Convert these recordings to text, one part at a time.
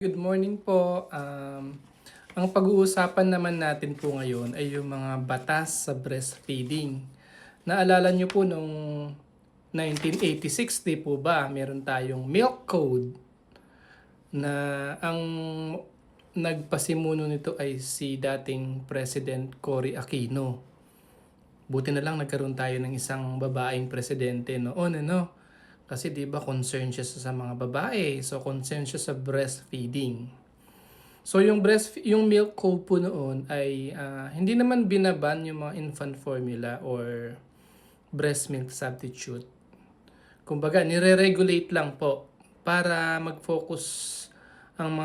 Good morning po. Ang pag-uusapan naman natin po ngayon ay yung mga batas sa breastfeeding. Naalala niyo po nung 1986, di po ba? Meron tayong Milk Code na ang nagpasimuno nito ay si dating President Cory Aquino. Buti na lang nagkaroon tayo ng isang babaeng presidente noon, ano? Kasi 'di ba concerned siya sa mga babae. So concerned siya sa breastfeeding. So yung milk code po noon ay hindi naman binaban yung mga infant formula or breast milk substitute. Kumbaga nire-regulate lang po para mag-focus ang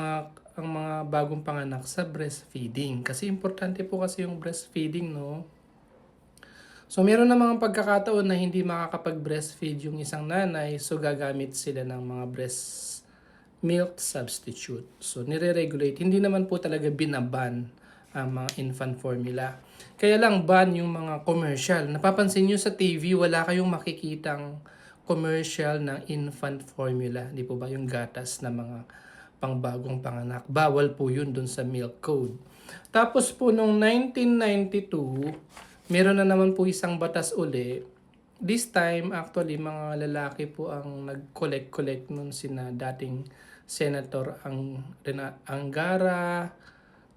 mga bagong panganak sa breastfeeding. Kasi importante po kasi yung breastfeeding, no? So meron na mga pagkakataon na hindi makakapag-breastfeed yung isang nanay, so gagamit sila ng mga breast milk substitute. So nire-regulate, hindi naman po talaga binaban ang mga infant formula. Kaya lang ban yung mga commercial. Napapansin nyo sa TV, wala kayong makikitang commercial ng infant formula. Di po ba yung gatas na mga pangbagong panganak? Bawal po yun dun sa milk code. Tapos po nung 1992, meron na naman po isang batas uli. This time, actually, mga lalaki po ang nag-collect nun sina dating Senator Angara,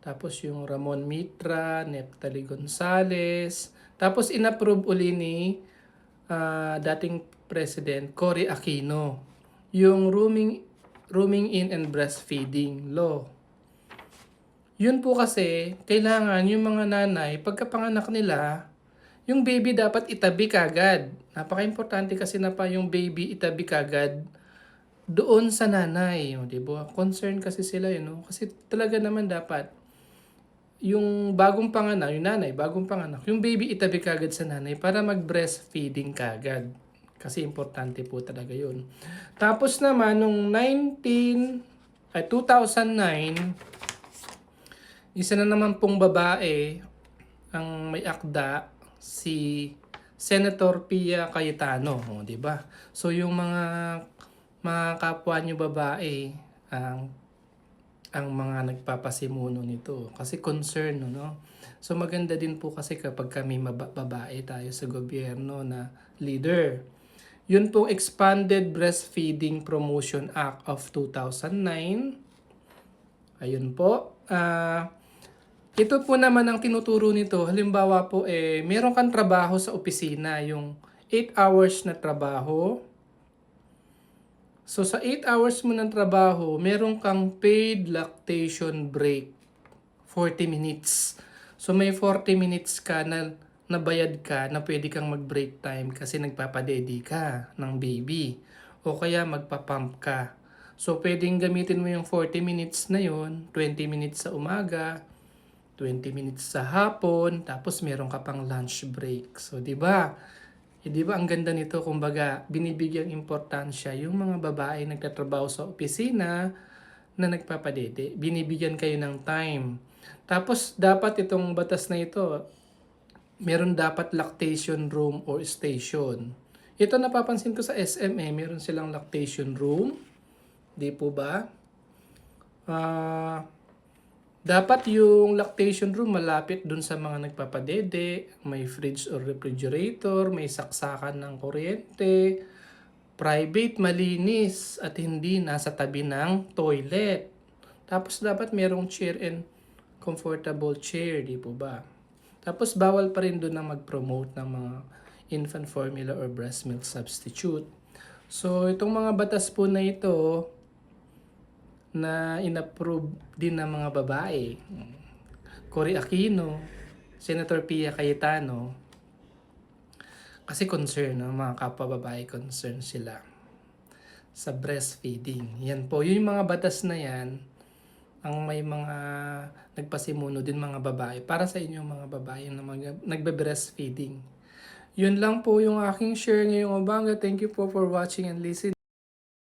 tapos yung Ramon Mitra, Neftali Gonzales, tapos inapprove uli ni dating President Cory Aquino yung rooming in and breastfeeding law. Yun po kasi, kailangan yung mga nanay, pagkapanganak nila, yung baby dapat itabi kagad. Napaka-importante kasi na pa yung baby itabi kagad doon sa nanay. Di ba? Concern kasi sila yun. No? Kasi talaga naman dapat yung bagong panganak, yung nanay, bagong panganak, yung baby itabi kagad sa nanay para mag-breastfeeding kagad. Kasi importante po talaga yun. Tapos naman, nung 2009, isa na naman pong babae ang may akda, si Senator Pia Cayetano, di ba? So yung mga kapwa niyo babae ang mga nagpapasimuno nito kasi concern, no? So maganda din po kasi kapag kami babae tayo sa gobyerno na leader. Yun pong Expanded Breastfeeding Promotion Act of 2009. Ayun po. Ito po naman ang tinuturo nito. Halimbawa po, meron kang trabaho sa opisina, yung 8 hours na trabaho. So sa 8 hours mo ng trabaho, meron kang paid lactation break, 40 minutes. So may 40 minutes ka na nabayad ka na pwede kang mag-break time kasi nagpapadedi ka ng baby. O kaya magpapump ka. So pwedeng gamitin mo yung 40 minutes na yon, 20 minutes sa umaga, 20 minutes sa hapon, tapos meron ka pang lunch break. So, di ba? Di ba ang ganda nito? Kumbaga, binibigyang importansya yung mga babae nagtatrabaho sa opisina na nagpapadede. Binibigyan kayo ng time. Tapos, dapat itong batas na ito, meron dapat lactation room or station. Ito napapansin ko sa SMA, meron silang lactation room. Di po ba? Dapat yung lactation room malapit dun sa mga nagpapadede, may fridge or refrigerator, may saksakan ng kuryente, private, malinis, at hindi nasa tabi ng toilet. Tapos dapat merong chair and comfortable chair, di po ba? Tapos bawal pa rin dun na mag-promote ng mga infant formula or breast milk substitute. So itong mga batas po na ito, na inapprove din ng mga babae. Cory Aquino, Senator Pia Cayetano, kasi concern, no? Mga kapwa babae concern sila sa breastfeeding. Yan po, yung mga batas na yan, ang may mga nagpasimuno din mga babae para sa inyo mga babae na nagbe-breastfeeding. Yun lang po yung aking share ngayong umaga. Thank you po for watching and listening.